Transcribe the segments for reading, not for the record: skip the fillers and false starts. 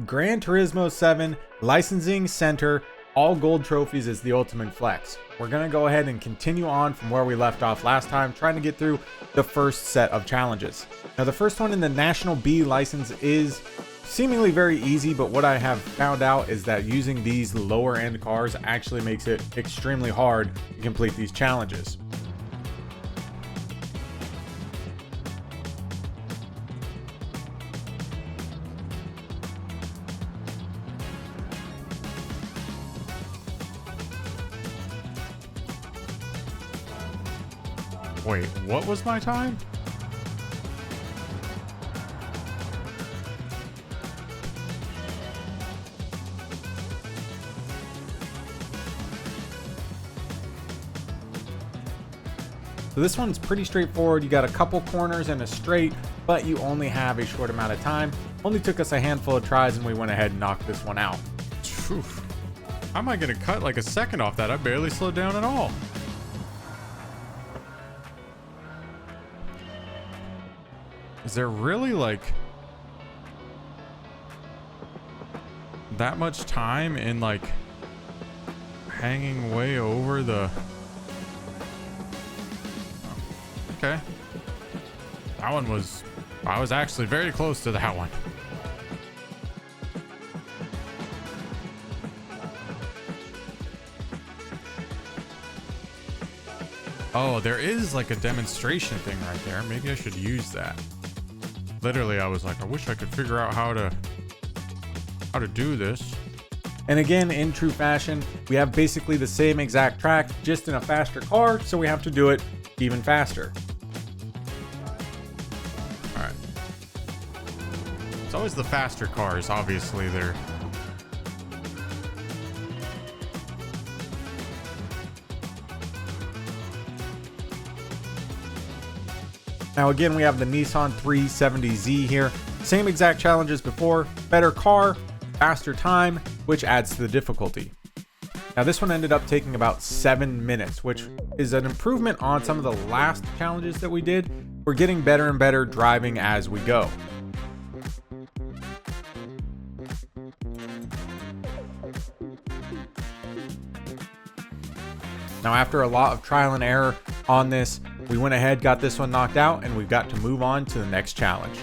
Gran Turismo 7 licensing center, all gold trophies is the ultimate flex. We're going to go ahead and continue on from where we left off last time, trying to get through the first set of challenges. Now the first one in the National B license is seemingly very easy, but what I have found out is that using these lower end cars actually makes it extremely hard to complete these challenges. Wait, what was my time? So this one's pretty straightforward. You got a couple corners and a straight, but you only have a short amount of time. Only took us a handful of tries and we went ahead and knocked this one out. Oof. How am I gonna cut like a second off that? I barely slowed down at all. Is there really like that much time in like hanging way over the... Okay. That one was... I was actually very close to that one. Oh, there is like a demonstration thing right there. Maybe I should use that. Literally, I was like, I wish I could figure out how to do this. And again, in true fashion, we have basically the same exact track, just in a faster car, so we have to do it even faster. All right. It's always the faster cars, obviously. They're... Now again, we have the Nissan 370Z here. Same exact challenge as before, better car, faster time, which adds to the difficulty. Now this one ended up taking about 7 minutes, which is an improvement on some of the last challenges that we did. We're getting better and better driving as we go. Now after a lot of trial and error on this, we went ahead, got this one knocked out, and we've got to move on to the next challenge.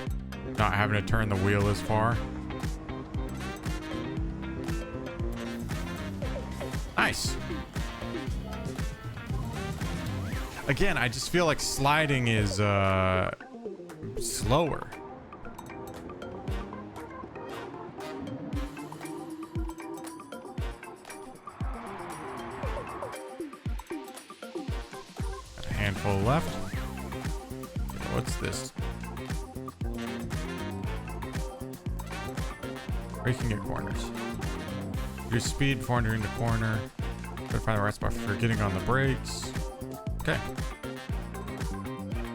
Not having to turn the wheel as far. Nice. Again, I just feel like sliding is slower. Handful left. What's this? Braking at corners. Reduce speed before entering the corner. Try to find the right spot for getting on the brakes. Okay.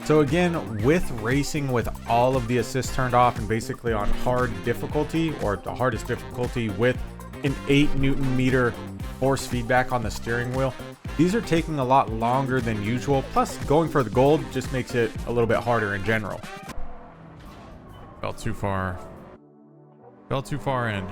So again, with racing with all of the assists turned off and basically on hard difficulty, or the hardest difficulty, with an 8 Newton meter force feedback on the steering wheel, these are taking a lot longer than usual. Plus, going for the gold just makes it a little bit harder in general. Fell too far. Fell too far in.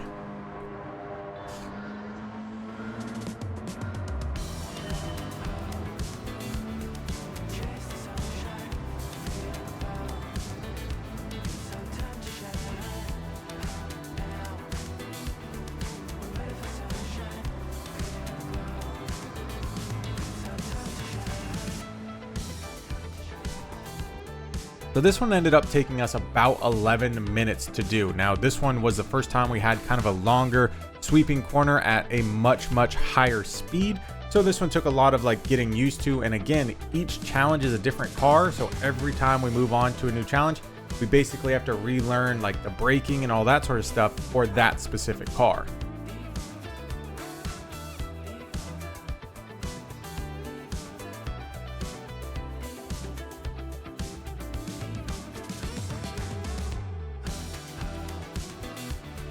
So this one ended up taking us about 11 minutes to do. Now this one was the first time we had kind of a longer sweeping corner at a much higher speed. So this one took a lot of like getting used to. And again, each challenge is a different car. So every time we move on to a new challenge, we basically have to relearn like the braking and all that sort of stuff for that specific car.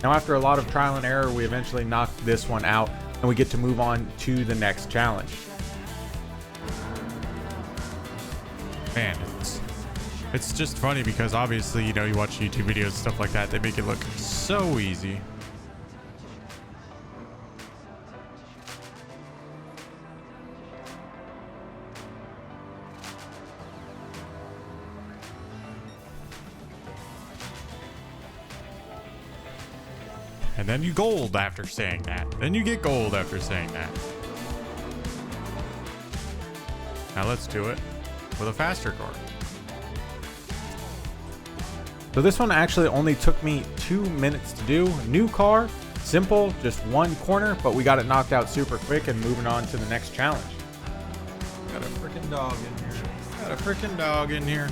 Now after a lot of trial and error, we eventually knocked this one out and we get to move on to the next challenge. Man, it's just funny because obviously, you know, you watch YouTube videos and stuff like that, they make it look so easy. And then you gold after saying that. Then you get gold after saying that. Now let's do it with a faster car. So this one actually only took me 2 minutes to do. New car, simple, just one corner, but we got it knocked out super quick and moving on to the next challenge. Got a freaking dog in here. Got a freaking dog in here.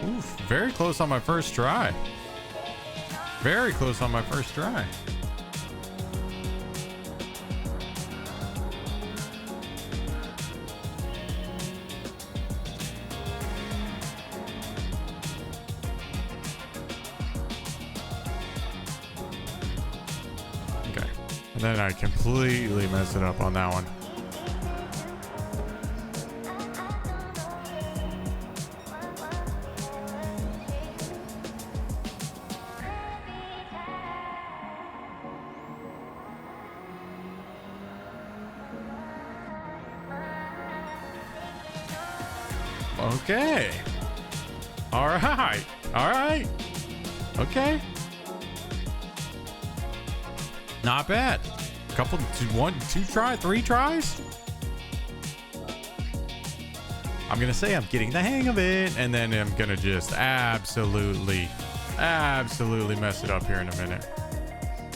Oof, very close on my first try. Very close on my first try. Okay. And then I completely messed it up on that one. Okay. All right. All right. Okay. Not bad. Couple, three tries. I'm gonna say I'm getting the hang of it, and then I'm gonna just absolutely mess it up here in a minute.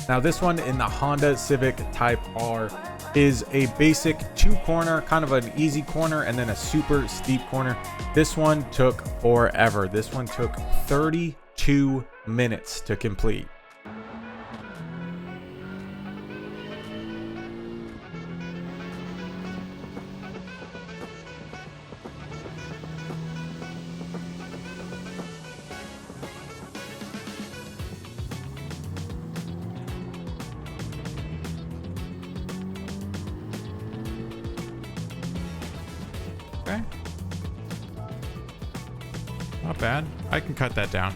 Now this one in the Honda Civic Type R is a basic 2-corner, kind of an easy corner, and then a super steep corner. This one took forever. This one took 32 minutes to complete. Okay. Not bad. I can cut that down.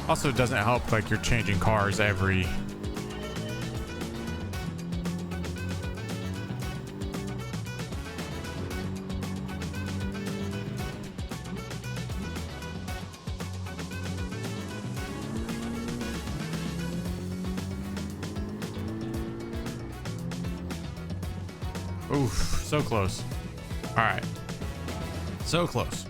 Also, it doesn't help like you're changing cars every... Oof, so close. All right. So close.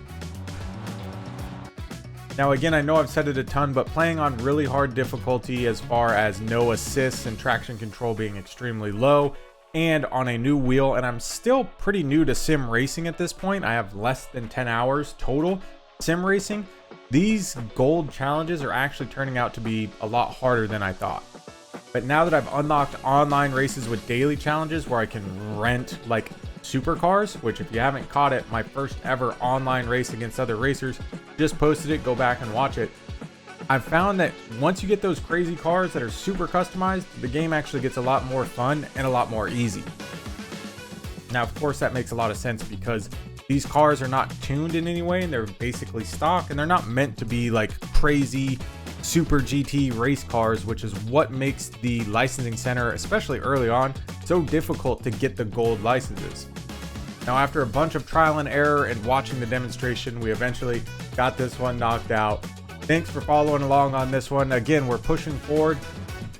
Now, again, I know I've said it a ton, but playing on really hard difficulty as far as no assists and traction control being extremely low and on a new wheel, and I'm still pretty new to sim racing at this point. I have less than 10 hours total sim racing. These gold challenges are actually turning out to be a lot harder than I thought. But now that I've unlocked online races with daily challenges where I can rent like supercars, which if you haven't caught it, my first ever online race against other racers, just posted it, go back and watch it. I've found that once you get those crazy cars that are super customized, the game actually gets a lot more fun and a lot more easy. Now, of course, that makes a lot of sense because these cars are not tuned in any way and they're basically stock and they're not meant to be like crazy super GT race cars, which is what makes the licensing center, especially early on, so difficult to get the gold licenses. Now, after a bunch of trial and error and watching the demonstration, we eventually got this one knocked out. Thanks for following along on this one. Again, we're pushing forward.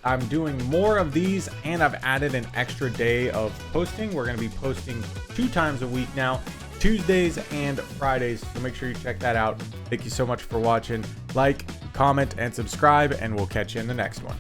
I'm doing more of these and I've added an extra day of posting. We're going to be posting 2 times a week now, Tuesdays and Fridays. So make sure you check that out. Thank you so much for watching. Like, comment, and subscribe, and we'll catch you in the next one.